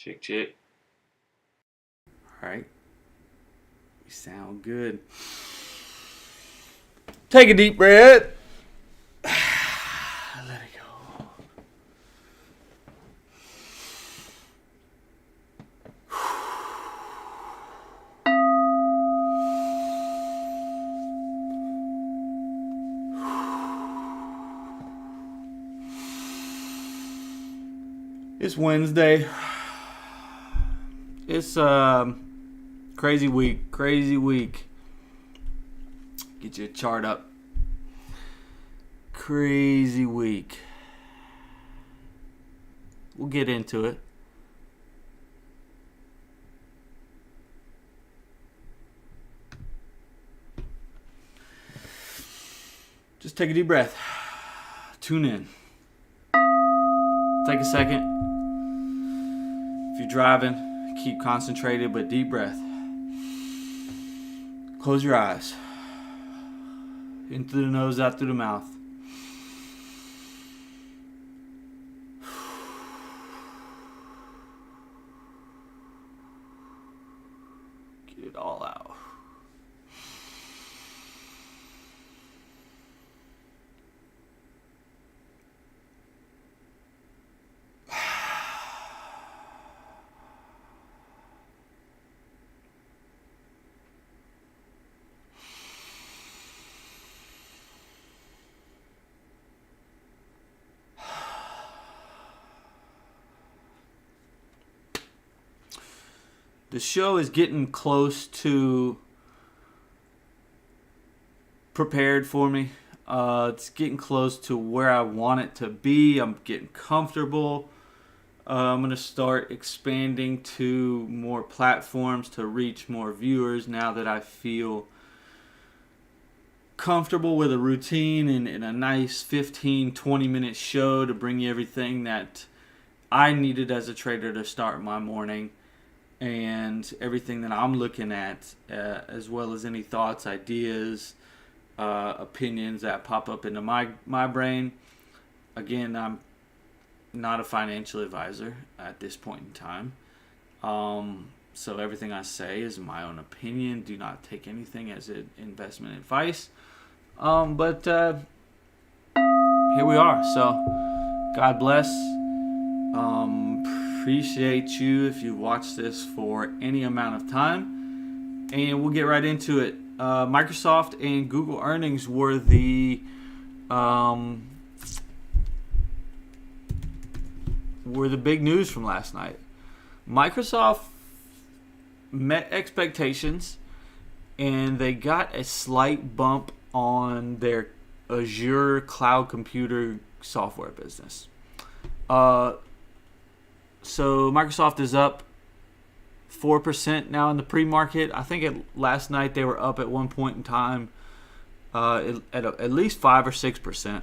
Check, check. All right. You sound good. Take a deep breath. Let it go. It's Wednesday. It's crazy week. Get your chart up. Crazy week. We'll get into it. Just take a deep breath. Tune in. Take a second. If you're driving, keep concentrated, but deep breath. Close your eyes. In through the nose, out through the mouth. Get it all out. The show is getting close to prepared for me. It's getting close to where I want it to be. I'm getting comfortable. I'm going to start expanding to more platforms to reach more viewers now that I feel comfortable with a routine and a nice 15-20 minute show to bring you everything that I needed as a trader to start my morning. And everything that I'm looking at, as well as any thoughts, ideas, opinions that pop up into my brain. Again, I'm not a financial advisor at this point in time. So everything I say is my own opinion. Do not take anything as an investment advice. But here we are. So God bless. Appreciate you if you watch this for any amount of time, and we'll get right into it. Microsoft and Google earnings were the big news from last night. Microsoft met expectations, and they got a slight bump on their Azure cloud computer software business. So Microsoft is up 4% now in the pre-market. I think last night they were up at one point in time at least 5 or 6%.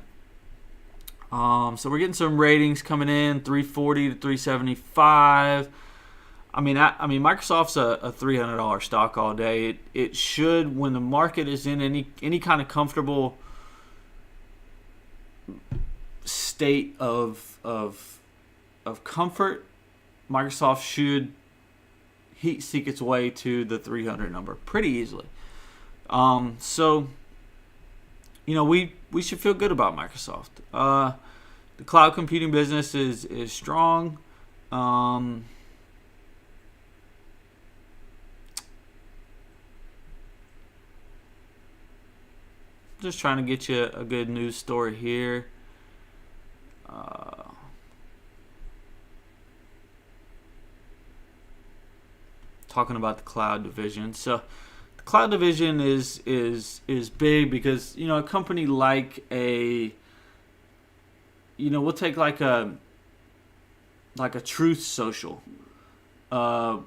So we're getting some ratings coming in, 340 to 375. I mean, Microsoft's a $300 stock all day. It should, when the market is in any kind of comfortable state of comfort, Microsoft should seek its way to the 300 number pretty easily. So, we should feel good about Microsoft. The cloud computing business is strong. Just trying to get you a good news story here. Talking about the cloud division. So the cloud division is big because a company like we'll take like a Truth Social, a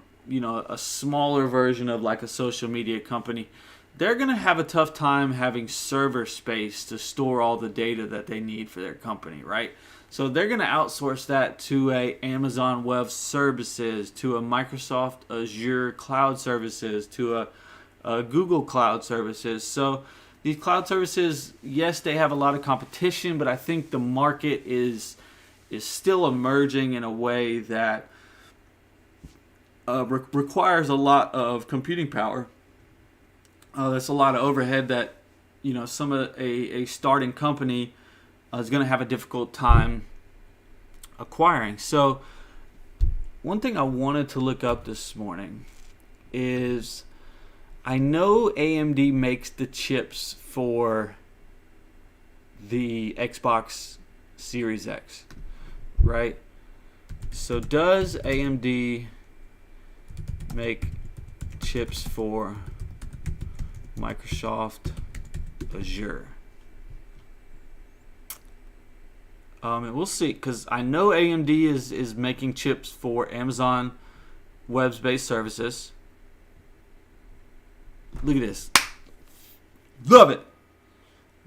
smaller version of like a social media company. They're going to have a tough time having server space to store all the data that they need for their company, right? So they're going to outsource that to a Amazon Web Services, to a Microsoft Azure Cloud Services, to a Google Cloud Services. So these cloud services, yes, they have a lot of competition, but I think the market is still emerging in a way that requires a lot of computing power. That's a lot of overhead that some of a starting company is going to have a difficult time acquiring. So one thing I wanted to look up this morning is I know AMD makes the chips for the Xbox Series X, right? So does AMD make chips for Microsoft Azure? And we'll see, because I know AMD is making chips for Amazon web-based services. Look at this. Love it.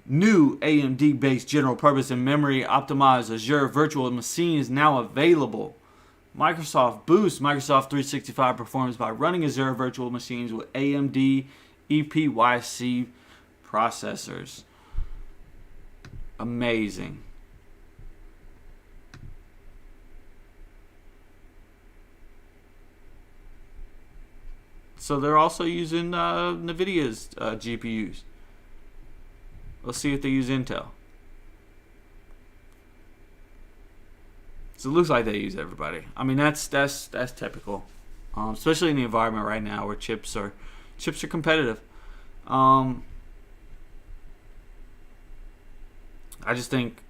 New AMD-based general-purpose and memory-optimized Azure virtual machine is now available. Microsoft boosts Microsoft 365 performance by running Azure virtual machines with AMD EPYC processors. Amazing. So they're also using NVIDIA's GPUs. Let's see if they use Intel. So it looks like they use everybody. I mean, that's typical, especially in the environment right now where chips are competitive. I just think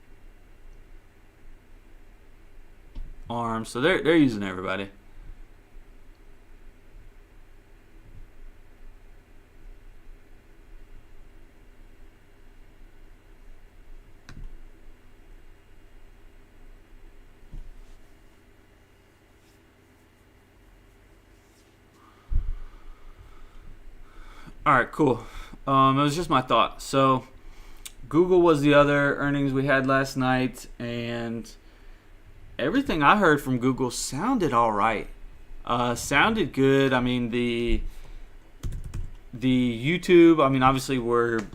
ARM. So they're using everybody. All right, cool. It was just my thought. So Google was the other earnings we had last night, and everything I heard from Google sounded all right. Sounded good. I mean, the YouTube, I mean, obviously we're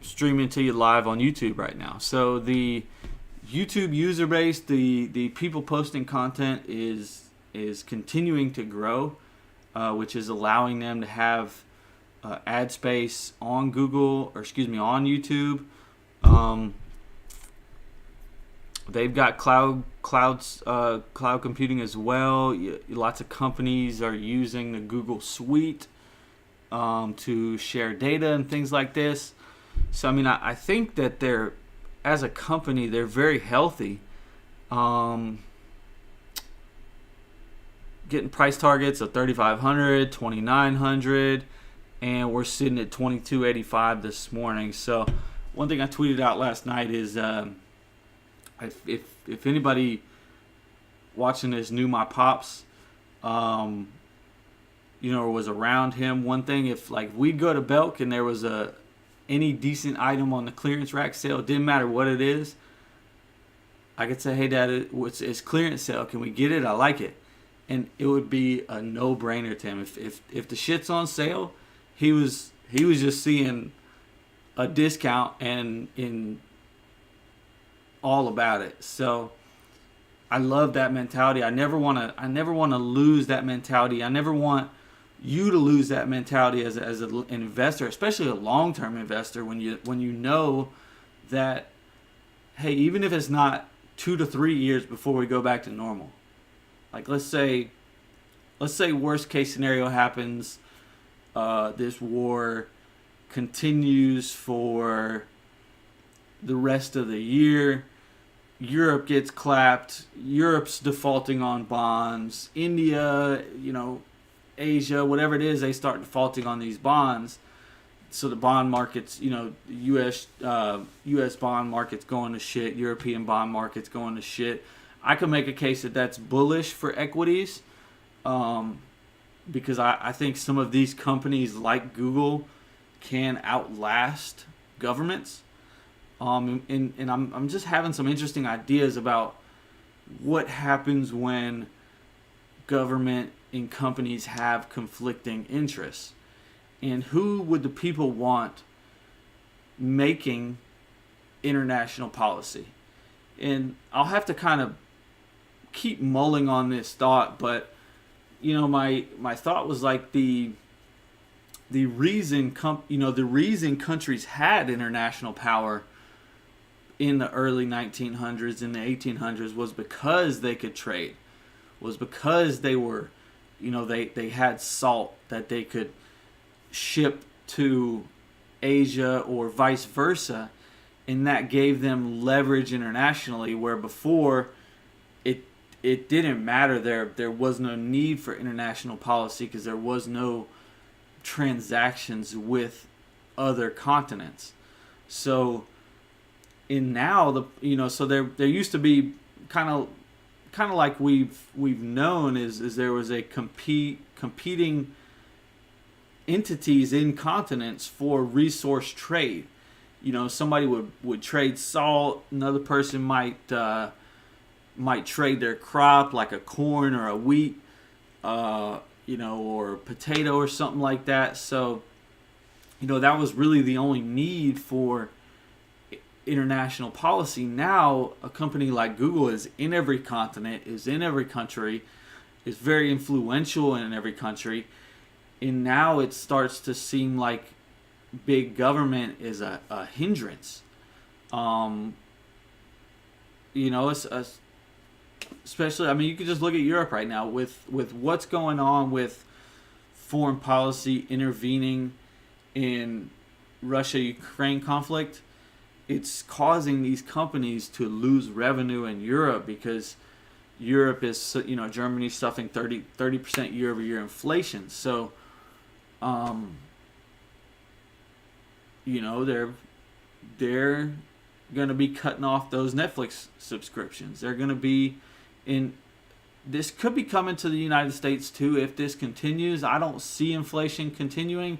streaming to you live on YouTube right now. So the YouTube user base, the people posting content is continuing to grow, which is allowing them to have ad space on on YouTube. They've got cloud computing as well. Lots of companies are using the Google Suite to share data and things like this. So I mean, I think that they're, as a company, they're very healthy. Getting price targets of $3,500, $2,900. And we're sitting at $22.85 this morning. So one thing I tweeted out last night is if anybody watching this knew my pops, or was around him, one thing, if like we'd go to Belk and there was any decent item on the clearance rack sale, it didn't matter what it is, I could say, hey Dad, it's clearance sale, can we get it? I like it. And it would be a no-brainer to him. If the shit's on sale, he was just seeing a discount and in all about it. So I love that mentality. I never want to lose that mentality. I never want you to lose that mentality as an investor, especially a long-term investor, when you know that, hey, even if it's not 2 to 3 years before we go back to normal. Like let's say worst case scenario happens. This war continues for the rest of the year. Europe gets clapped. Europe's defaulting on bonds. India, Asia, whatever it is, they start defaulting on these bonds. So the bond markets, U.S. bond markets going to shit. European bond markets going to shit. I could make a case that that's bullish for equities. Because I think some of these companies like Google can outlast governments. And I'm just having some interesting ideas about what happens when government and companies have conflicting interests. And who would the people want making international policy? And I'll have to kind of keep mulling on this thought, but my thought was like the reason the reason countries had international power in the early 1900s and the 1800s was because they could trade, was because they were, they had salt that they could ship to Asia or vice versa, and that gave them leverage internationally, where before it didn't matter. There was no need for international policy because there was no transactions with other continents. So in now so there used to be kind of like we've known is there was a competing entities in continents for resource trade. Somebody would trade salt, another person might trade their crop like a corn or a wheat, or potato or something like that. So that was really the only need for international policy. Now a company like Google is in every continent, is in every country, is very influential in every country, and now it starts to seem like big government is a hindrance. It's especially, you can just look at Europe right now with what's going on with foreign policy intervening in Russia-Ukraine conflict. It's causing these companies to lose revenue in Europe because Europe is, Germany's suffering 30% year over year inflation. So, they're going to be cutting off those Netflix subscriptions. They're going to be this could be coming to the United States too if this continues. I don't see inflation continuing.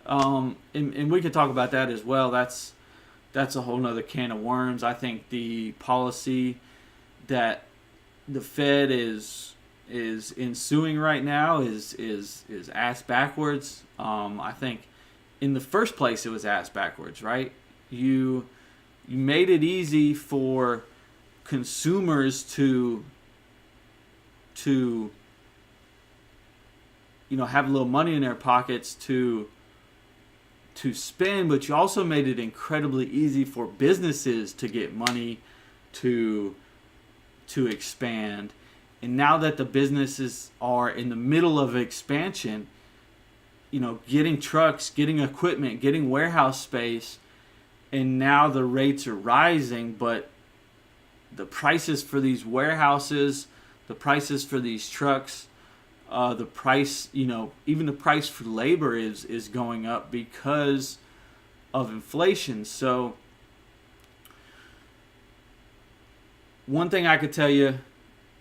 And we could talk about that as well. That's a whole nother can of worms. I think the policy that the Fed is ensuing right now is ass backwards. I think in the first place it was ass backwards, right? You made it easy for consumers to have a little money in their pockets to spend, but you also made it incredibly easy for businesses to get money to expand. And now that the businesses are in the middle of expansion, getting trucks, getting equipment, getting warehouse space, and now the rates are rising, but the prices for these warehouses, the prices for these trucks, the price, even the price for labor is going up because of inflation. So one thing I could tell you,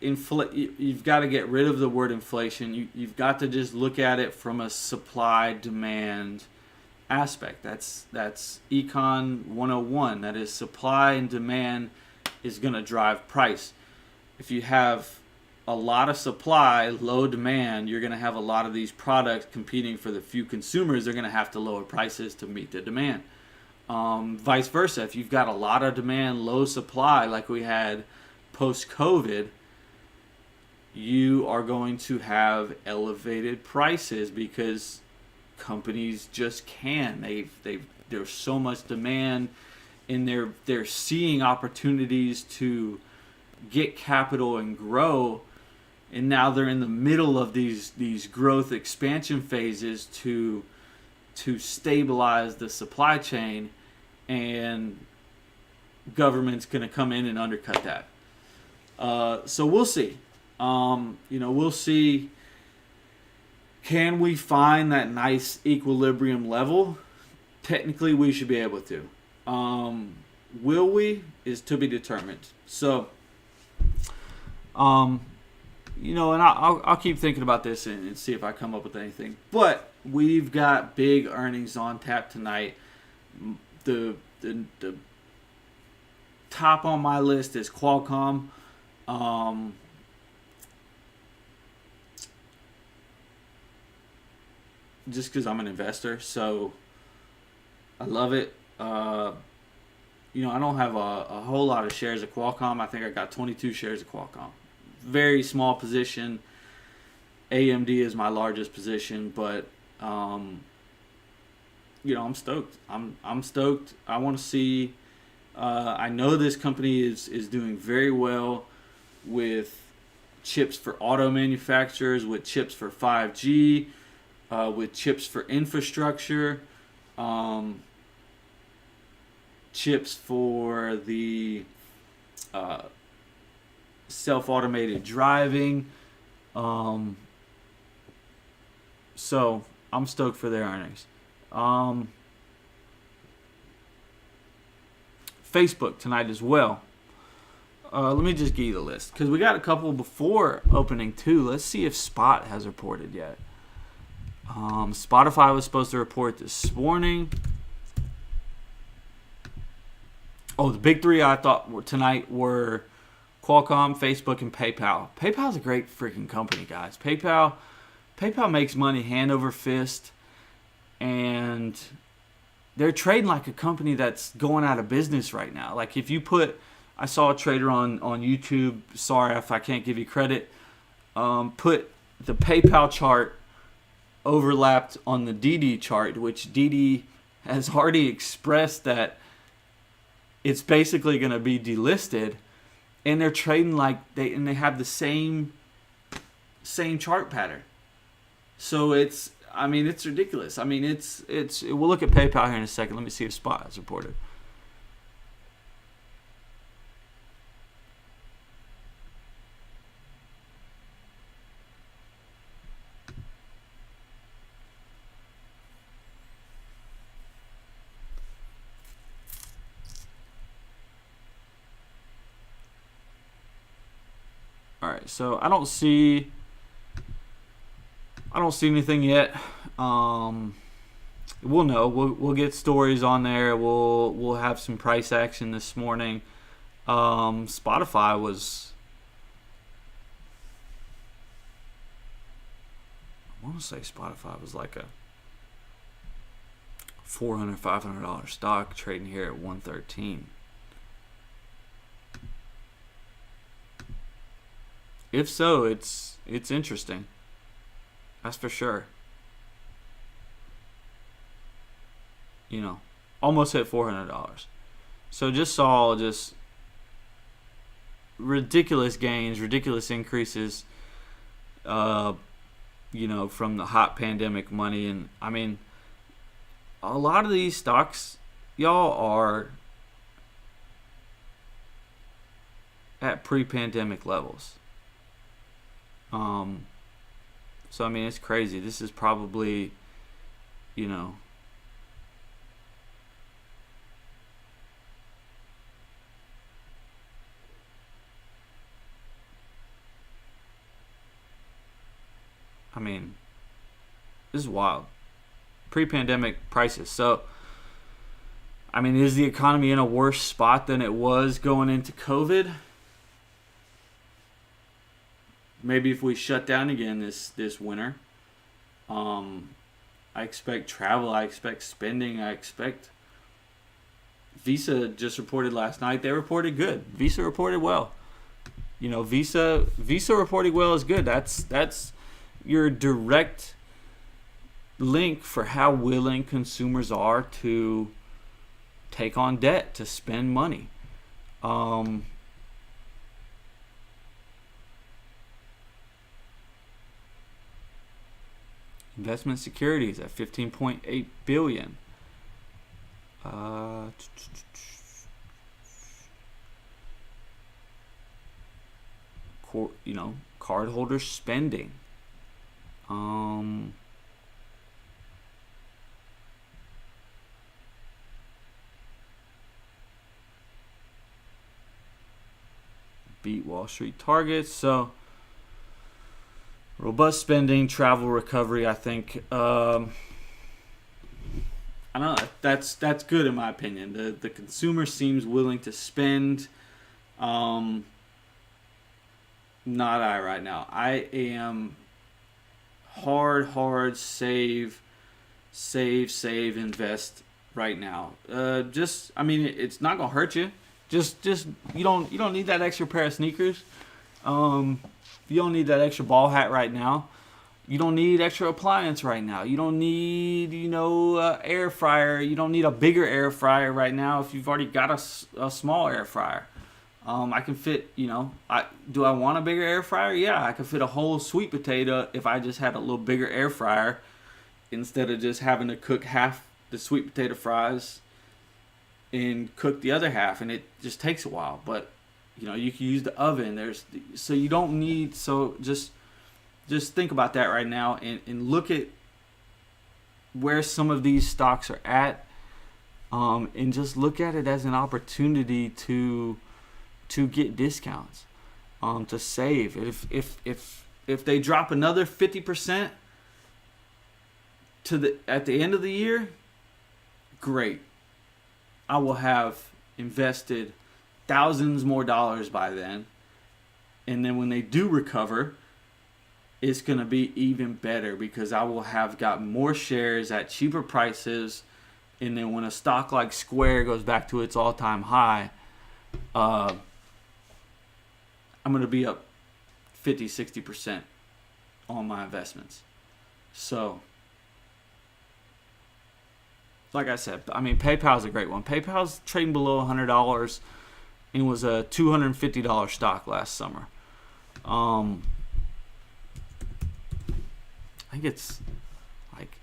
you've got to get rid of the word inflation. You've got to just look at it from a supply-demand aspect. That's Econ 101. That is, supply and demand is going to drive price. If you have a lot of supply, low demand, you're going to have a lot of these products competing for the few consumers. They're going to have to lower prices to meet the demand. Vice versa, if you've got a lot of demand, low supply, like we had post-COVID, you are going to have elevated prices because companies just can. There's so much demand, and they're seeing opportunities to get capital and grow, and now they're in the middle of these growth expansion phases to stabilize the supply chain, and government's going to come in and undercut that. So we'll see. We'll see. Can we find that nice equilibrium level? Technically, we should be able to. Will we? Is to be determined. So, and I'll keep thinking about this and see if I come up with anything. But we've got big earnings on tap tonight. The top on my list is Qualcomm. Just because I'm an investor, so I love it. I don't have a whole lot of shares of Qualcomm. I think I got 22 shares of Qualcomm. Very small position. AMD is my largest position, but I'm stoked. I'm stoked. I want to see. I know this company is doing very well with chips for auto manufacturers, with chips for 5G, with chips for infrastructure, chips for the self-automated driving. So I'm stoked for their earnings. Facebook tonight as well. Let me just give you the list because we got a couple before opening too. Let's see if Spot has reported yet. Spotify was supposed to report this morning. Oh, the big three I thought tonight were Qualcomm, Facebook, and PayPal. PayPal's a great freaking company, guys. PayPal makes money hand over fist, and they're trading like a company that's going out of business right now. Like if you I saw a trader on YouTube, sorry if I can't give you credit, put the PayPal chart overlapped on the DD chart, which DD has already expressed that it's basically going to be delisted, and they're trading like they have the same chart pattern. So it's ridiculous. I mean, it's we'll look at PayPal here in a second. Let me see if Spot has reported. All right, so I don't see anything yet. We'll know. We'll get stories on there. We'll have some price action this morning. Spotify was, I want to say Spotify was like a $400, $500 stock trading here at 113. If so, it's interesting. That's for sure. Almost hit $400. So saw ridiculous gains, ridiculous increases, from the hot pandemic money. And I mean, a lot of these stocks, y'all, are at pre-pandemic levels. So I mean, it's crazy. This is probably, I mean, this is wild. Pre-pandemic prices. So, I mean, is the economy in a worse spot than it was going into COVID? Maybe if we shut down again this winter. I expect travel. I expect spending. I expect. Visa just reported last night. They reported good. Visa reported well. Visa reporting well is good. That's your direct link for how willing consumers are to take on debt, to spend money. Investment securities at $15.8 billion. Cardholder spending. Beat Wall Street targets. So robust spending, travel recovery. I think. I don't know. That's good in my opinion. The consumer seems willing to spend. Not I right now. I am hard save, invest right now. It's not gonna hurt you. Just you don't need that extra pair of sneakers. You don't need that extra ball hat right now. You don't need extra appliance right now. You don't need, air fryer. You don't need a bigger air fryer right now if you've already got a small air fryer. I can fit, do I want a bigger air fryer? Yeah, I could fit a whole sweet potato if I just had a little bigger air fryer instead of just having to cook half the sweet potato fries and cook the other half, and it just takes a while. But, you can use the oven. So you don't need, so just think about that right now, and look at where some of these stocks are at, and just look at it as an opportunity to get discounts, to save. If they drop another 50% at the end of the year, great. I will have invested thousands more dollars by then, and then when they do recover, it's going to be even better because I will have got more shares at cheaper prices. And then when a stock like Square goes back to its all-time high, I'm going to be up 50-60% on my investments. So, like I said, PayPal's a great one. PayPal's trading below $100 and was a $250 stock last summer. I think it's like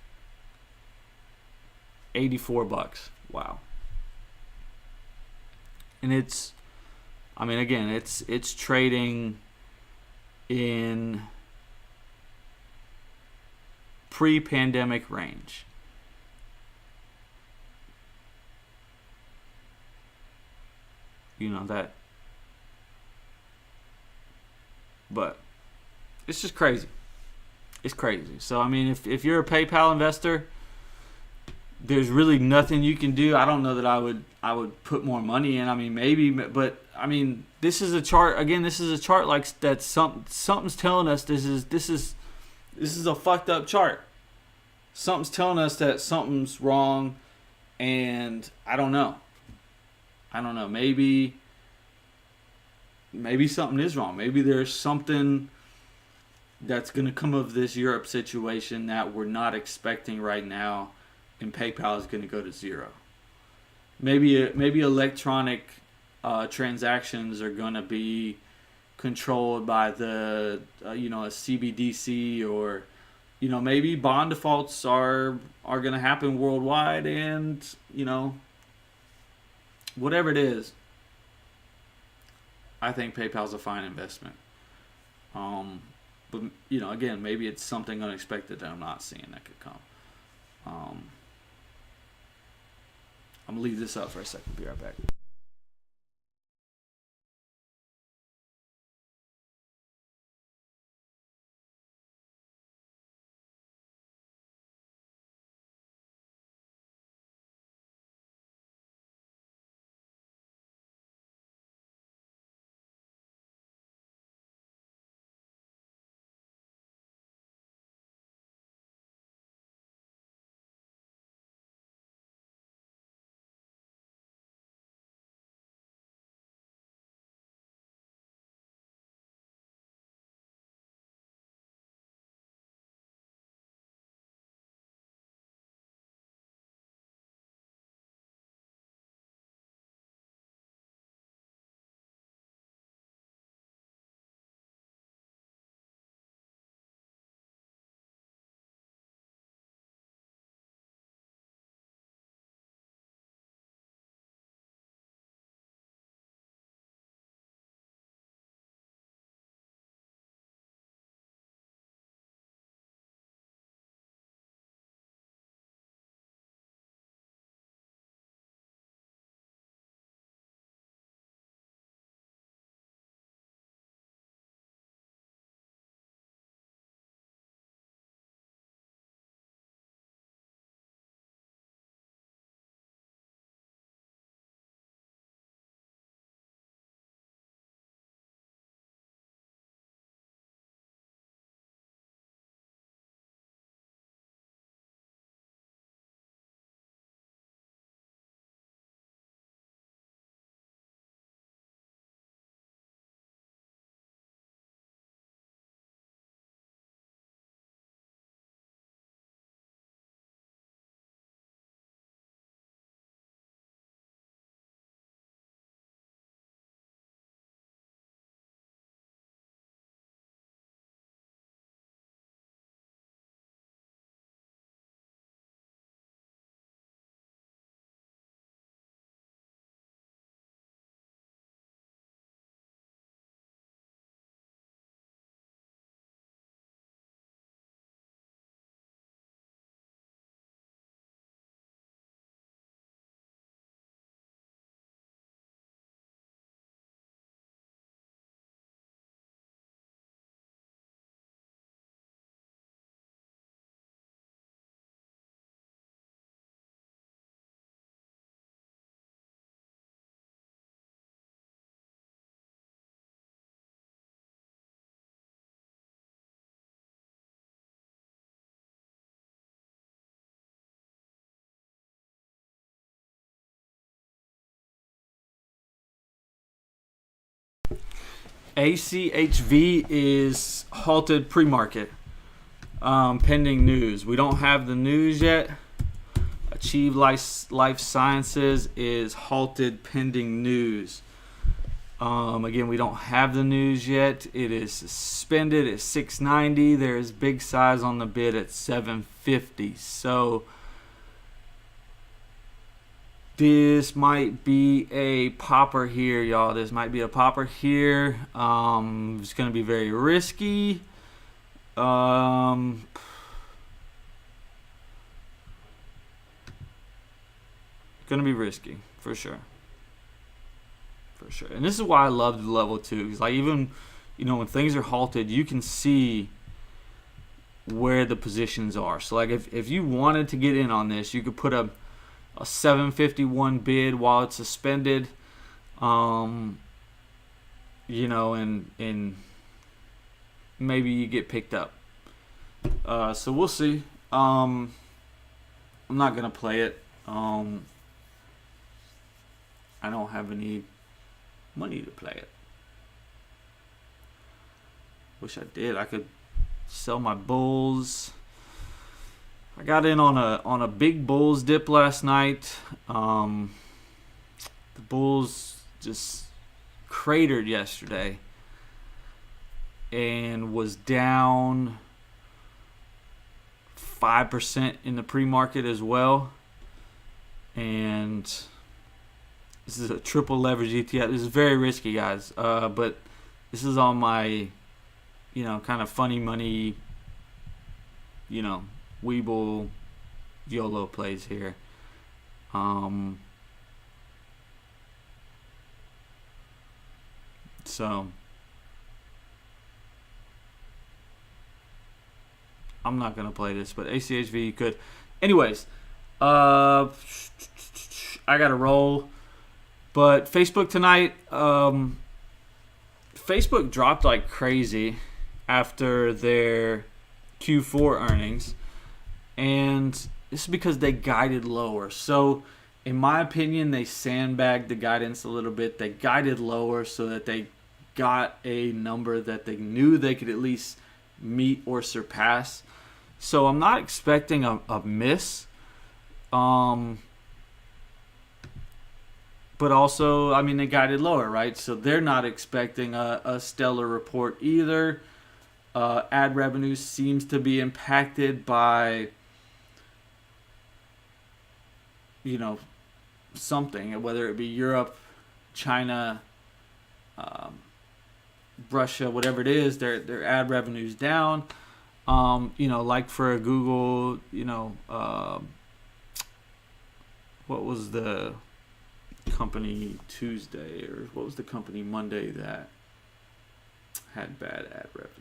$84. Wow. And it's trading in pre-pandemic range. That. But it's just crazy. It's crazy. So, if you're a PayPal investor, there's really nothing you can do. I don't know that I would put more money in. Maybe, but this is a chart. Again, this is a chart like that. Something's telling us this is a fucked up chart. Something's telling us that something's wrong, and I don't know. Maybe something is wrong. Maybe there's something that's going to come of this Europe situation that we're not expecting right now, and PayPal is going to go to zero. Maybe electronic transactions are going to be controlled by a CBDC, or maybe bond defaults are going to happen worldwide, and whatever it is, I think PayPal's a fine investment. But, again, maybe it's something unexpected that I'm not seeing that could come. I'm going to leave this up for a second. Be right back. ACHV is halted pre-market, pending news. We don't have the news yet. Achieve Life Sciences is halted pending news. Again, we don't have the news yet. It is suspended at 690. There is big size on the bid at 750. So this might be a popper here, y'all. This might be a popper here. It's going to be very risky. Going to be risky for sure. For sure. And this is why I love the level 2. Because like even, when things are halted, you can see where the positions are. So like if you wanted to get in on this, you could put a 751 bid while it's suspended, and maybe you get picked up. So we'll see. I'm not gonna play it. I don't have any money to play it. Wish I did. I could sell my bulls. I got in on a big bulls dip last night. The bulls just cratered yesterday and was down 5% in the pre-market as well. And this is a triple leverage ETF. This is very risky, guys. But this is on my, kind of funny money, Weeble YOLO plays here. So I'm not gonna play this, but ACHV you could. Anyways, I gotta roll. But Facebook tonight, Facebook dropped like crazy after their Q4 earnings. And this is because they guided lower. So, in my opinion, they sandbagged the guidance a little bit. They guided lower so that they got a number that they knew they could at least meet or surpass. So, I'm not expecting a miss. But also, they guided lower, right? So, they're not expecting a stellar report either. Ad revenue seems to be impacted by something, whether it be Europe, China, Russia, whatever it is, their ad revenue's down. Like for Google, what was the company Tuesday, or what was the company Monday that had bad ad revenue?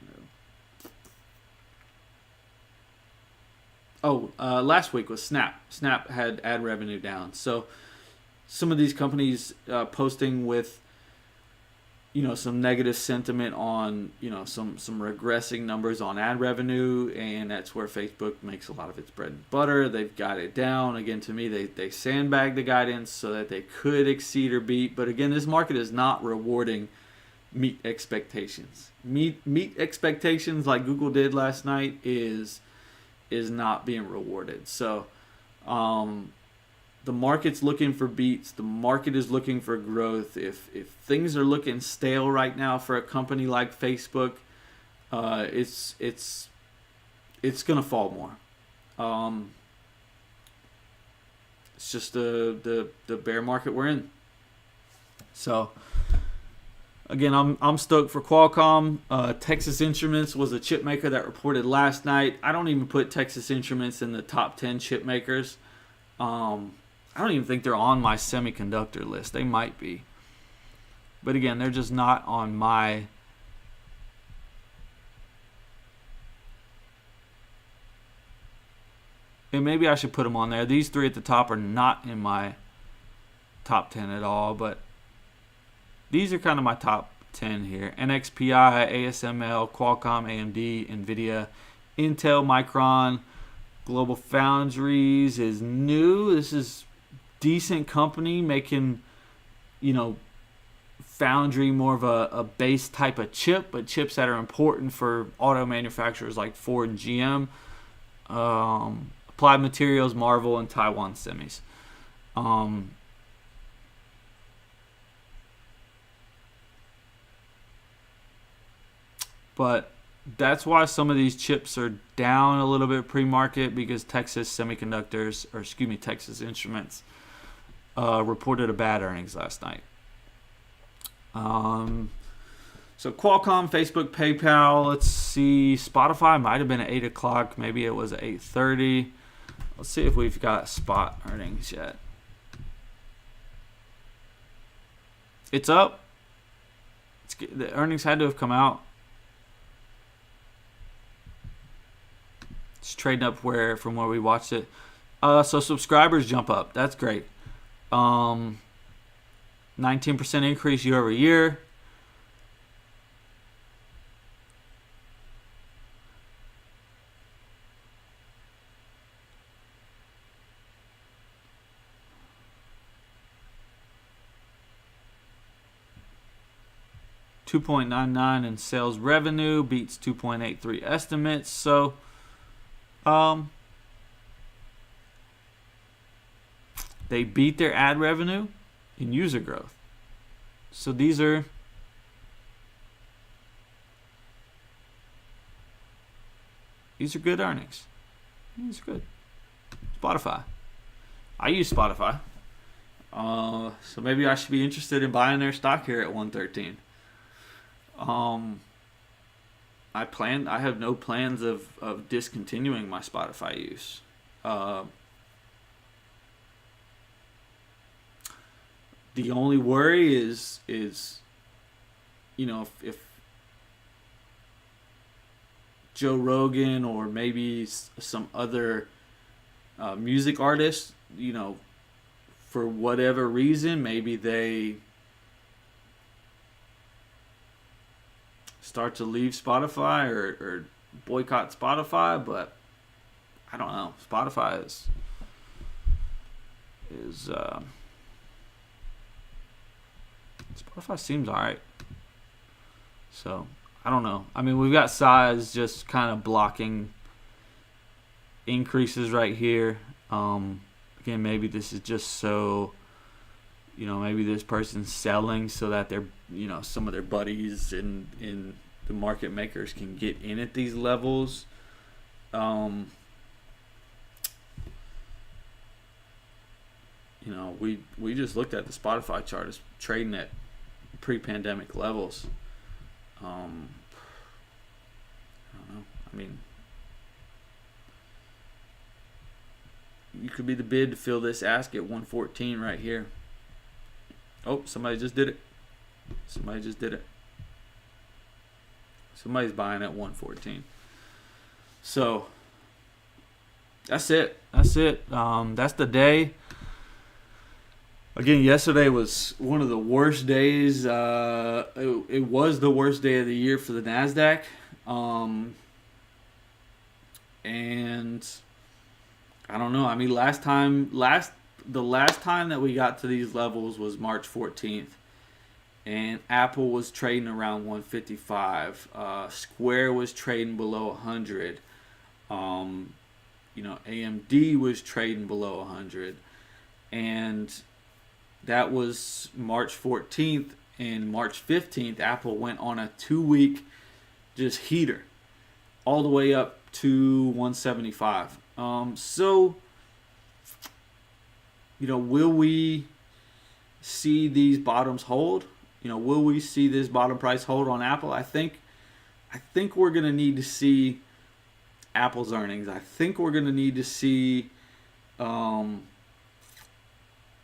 Last week was Snap. Snap had ad revenue down. So some of these companies posting with, some negative sentiment on, some regressing numbers on ad revenue, and that's where Facebook makes a lot of its bread and butter. They've got it down. Again, to me, they sandbagged the guidance so that they could exceed or beat. But again, this market is not rewarding meet expectations. Meet expectations like Google did last night is not being rewarded. So the market's looking for beats. The market is looking for growth. If things are looking stale right now for a company like Facebook, it's gonna fall more. It's just the bear market we're in. So again, I'm stoked for Qualcomm. Texas Instruments was a chip maker that reported last night. I don't even put Texas Instruments in the top 10 chip makers. I don't even think they're on my semiconductor list. They might be. But again, they're just not on my... And maybe I should put them on there. These three at the top are not in my top 10 at all, but these are kind of my top 10 here. NXPI, ASML, Qualcomm, AMD, NVIDIA, Intel, Micron, Global Foundries is new. This is decent company making, foundry, more of a base type of chip, but chips that are important for auto manufacturers like Ford and GM, Applied Materials, Marvel, and Taiwan Semis. But that's why some of these chips are down a little bit pre-market, because Texas Instruments reported a bad earnings last night. So Qualcomm, Facebook, PayPal. Let's see. Spotify might have been at 8 o'clock. Maybe it was at 8:30. Let's see if we've got spot earnings yet. It's up. The earnings had to have come out. It's trading up from where we watched it. So subscribers jump up. That's great. 19% increase year over year. $2.99 in sales revenue, beats 2.83 estimates. So they beat their ad revenue in user growth. So these are good earnings. These are good. Spotify. I use Spotify. So maybe I should be interested in buying their stock here at 113. I have no plans of discontinuing my Spotify use. The only worry is if Joe Rogan or maybe some other music artists, for whatever reason, maybe they start to leave Spotify or boycott Spotify, but I don't know. Spotify is Spotify seems alright. So I don't know. I mean, we've got size just kind of blocking increases right here. Again, maybe this is just so, maybe this person's selling so that they're, some of their buddies in the market makers can get in at these levels. We just looked at the Spotify chart. It's trading at pre-pandemic levels. I don't know. I mean, you could be the bid to fill this ask at 114 right here. Oh, somebody just did it. Somebody's buying at 114. So that's it. That's the day. Again, yesterday was one of the worst days. It was the worst day of the year for the NASDAQ. And I don't know. I mean, the last time that we got to these levels was March 14th. And Apple was trading around 155. Square was trading below 100. AMD was trading below 100. And that was March 14th, and March 15th, Apple went on a 2-week just heater all the way up to 175. So, will we see these bottoms hold? Will we see this bottom price hold on Apple? I think we're going to need to see Apple's earnings. I think we're going to need to see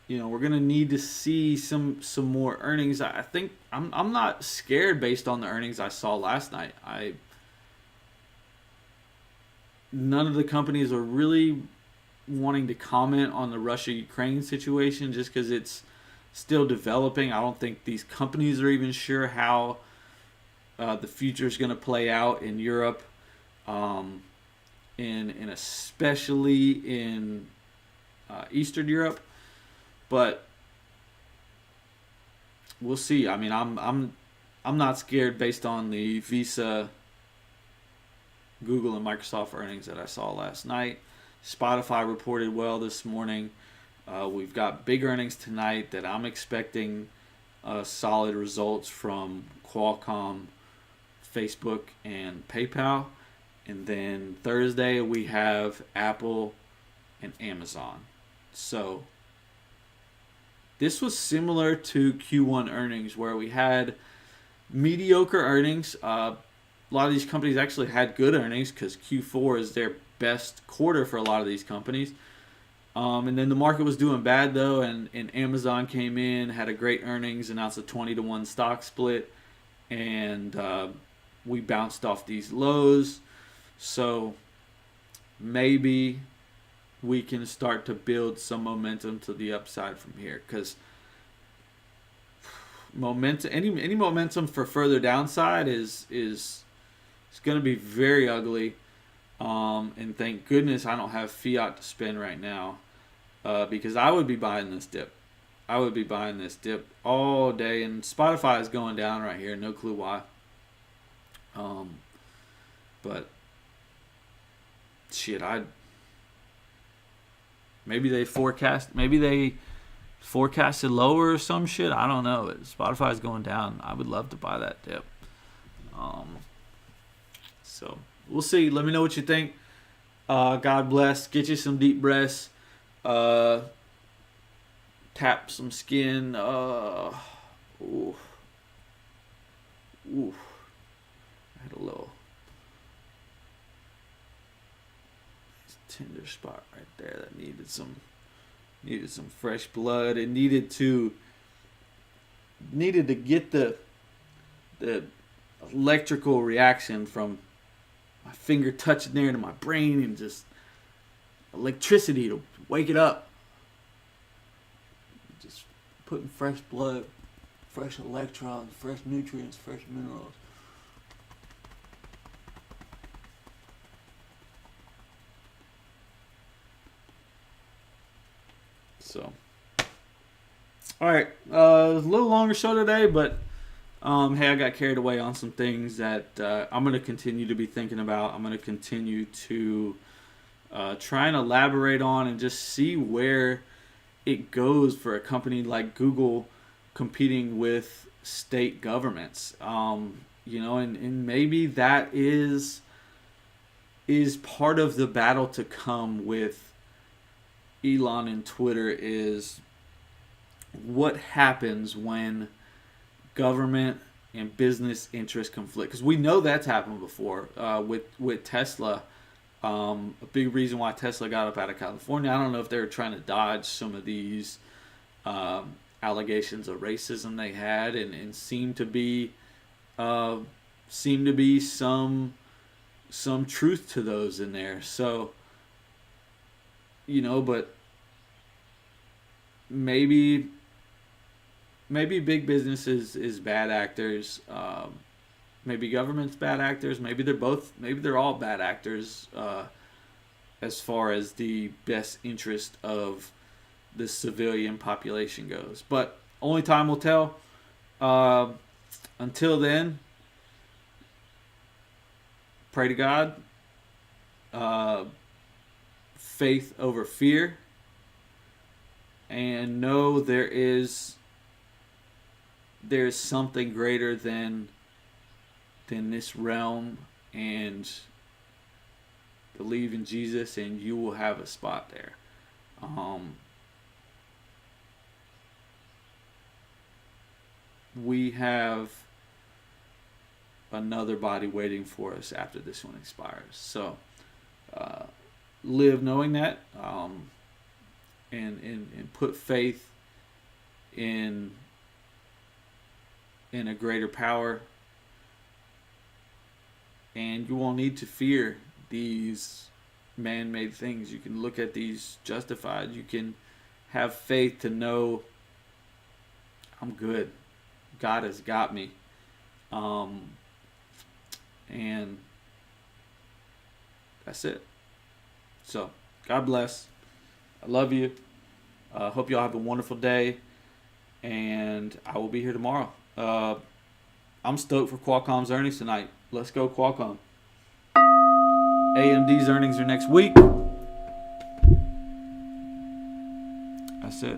we're gonna need to see some more earnings. I think I'm not scared based on the earnings I saw last night. None of the companies are really wanting to comment on the Russia-Ukraine situation just because it's still developing. I don't think these companies are even sure how the future is going to play out in Europe, and especially in Eastern Europe. But we'll see. I mean, I'm not scared based on the Visa, Google, and Microsoft earnings that I saw last night. Spotify reported well this morning. We've got big earnings tonight that I'm expecting solid results from Qualcomm, Facebook, and PayPal. And then Thursday we have Apple and Amazon. So this was similar to Q1 earnings where we had mediocre earnings. A lot of these companies actually had good earnings because Q4 is their best quarter for a lot of these companies. And then the market was doing bad though, and Amazon came in, had a great earnings, announced a 20-to-1 stock split, and we bounced off these lows. So maybe we can start to build some momentum to the upside from here, because momentum, any momentum for further downside is going to be very ugly. And thank goodness I don't have fiat to spend right now, because I would be buying this dip. I would be buying this dip all day, and Spotify is going down right here. No clue why. But shit, maybe they forecasted lower or some shit. I don't know. Spotify's going down. I would love to buy that dip. So we'll see. Let me know what you think. God bless. Get you some deep breaths. Tap some skin. Ooh. I had a little tender spot right there that needed some fresh blood. It needed to get the electrical reaction from my finger touching there to my brain, and just electricity to wake it up. Just putting fresh blood, fresh electrons, fresh nutrients, fresh minerals. So, all right, it was a little longer show today, but hey, I got carried away on some things that I'm going to continue to be thinking about. I'm going to continue to try and elaborate on and just see where it goes for a company like Google competing with state governments. And maybe that is part of the battle to come with Elon and Twitter, is what happens when government and business interest conflict. Because we know that's happened before with Tesla. A big reason why Tesla got up out of California. I don't know if they were trying to dodge some of these allegations of racism they had, and seemed to be some truth to those in there. So, but maybe big business is bad actors. Maybe government's bad actors. Maybe they're both. Maybe they're all bad actors as far as the best interest of the civilian population goes. But only time will tell. Until then, pray to God. Faith over fear. And know there's something greater than this realm, and believe in Jesus and you will have a spot there. We have another body waiting for us after this one expires. So live knowing that, and put faith in a greater power, and you won't need to fear these man-made things. You can look at these justified. You can have faith to know I'm good. God has got me. And that's it. So, God bless. I love you. Hope y'all have a wonderful day. and I will be here tomorrow. I'm stoked for Qualcomm's earnings tonight. Let's go Qualcomm. AMD's earnings are next week. That's it.